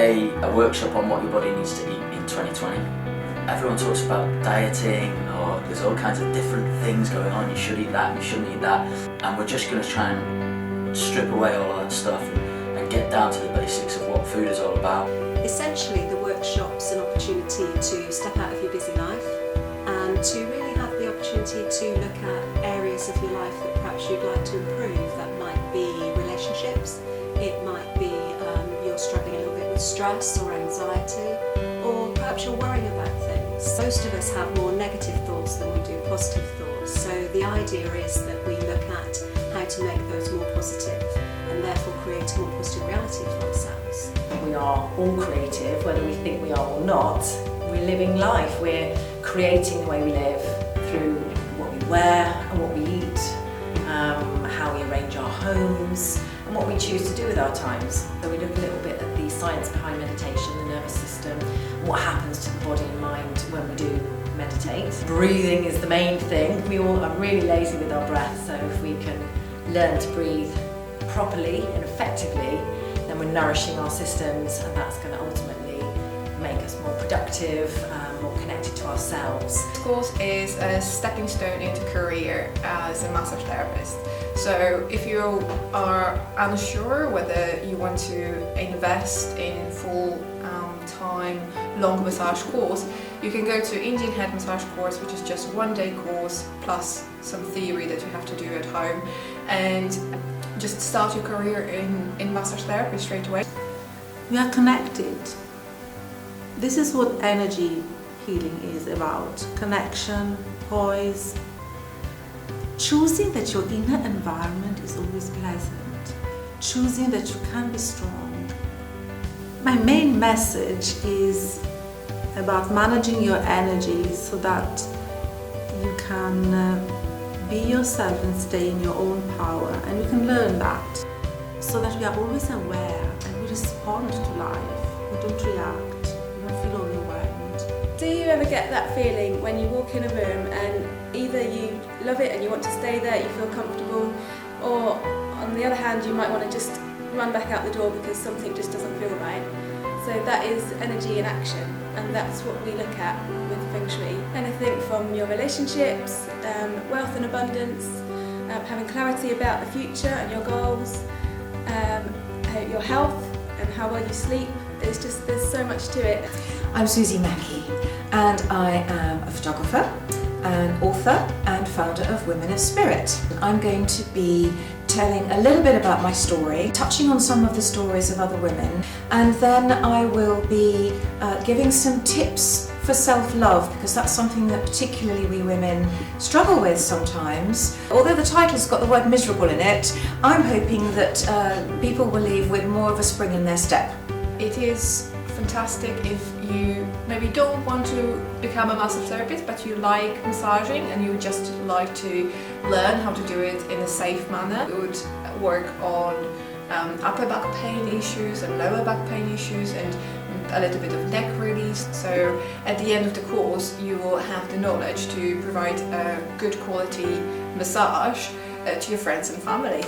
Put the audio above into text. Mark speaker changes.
Speaker 1: a workshop on what your body needs to eat in 2020. Everyone talks about dieting, or there's all kinds of different things going on. You should eat that, you shouldn't eat that. And we're just going to try and strip away all of that stuff and get down to the basics of what food is all about.
Speaker 2: Essentially, the workshop's an opportunity to step out of your busy life and to really have the opportunity to look at areas of your life that perhaps you'd like to improve. That might be relationships, it might be you're struggling a little bit with stress or anxiety, or perhaps you're worrying about things. Most of us have more negative thoughts than we do positive thoughts, so the idea is that we look at how to make those more positive and therefore create a more positive reality for ourselves.
Speaker 3: We are all creative, whether we think we are or not. We're living life, we're creating the way we live through what we wear and what we eat, how we arrange our homes and what we choose to do with our times. So we look a little bit at the science behind meditation, the nervous system, what happens to the body and mind when we do meditate. Breathing is the main thing. We all are really lazy with our breath, so if we can learn to breathe properly and effectively, then we're nourishing our systems, and that's going to ultimately make us more productive, more connected to ourselves.
Speaker 4: This course is a stepping stone into career as a massage therapist. So if you are unsure whether you want to invest in full-time long massage course, you can go to Indian head massage course, which is just 1-day course plus some theory that you have to do at home, and just start your career in massage therapy straight away.
Speaker 5: We are connected. This is what energy healing is about. Connection, poise. Choosing that your inner environment is always pleasant. Choosing that you can be strong. My main message is about managing your energy so that you can be yourself and stay in your own power, and you can learn that so that we are always aware and we respond to life. We don't react, we don't feel overwhelmed.
Speaker 6: Do you ever get that feeling when you walk in a room and either you love it and you want to stay there, you feel comfortable, or on the other hand you might want to just run back out the door because something just doesn't feel right? So that is energy in action, and that's what we look at with Feng Shui. Anything from your relationships, wealth and abundance, having clarity about the future and your goals, your health and how well you sleep. There's so much to it.
Speaker 7: I'm Susie Mackey, and I am a photographer, an author and founder of Women of Spirit. I'm going to be telling a little bit about my story, touching on some of the stories of other women, and then I will be giving some tips for self-love, because that's something that particularly we women struggle with sometimes. Although the title's got the word miserable in it, I'm hoping that people will leave with more of a spring in their step.
Speaker 4: It is fantastic if you maybe don't want to become a massage therapist, but you like massaging and you just like to learn how to do it in a safe manner. We would work on upper back pain issues and lower back pain issues and a little bit of neck release. So at the end of the course you will have the knowledge to provide a good quality massage to your friends and family.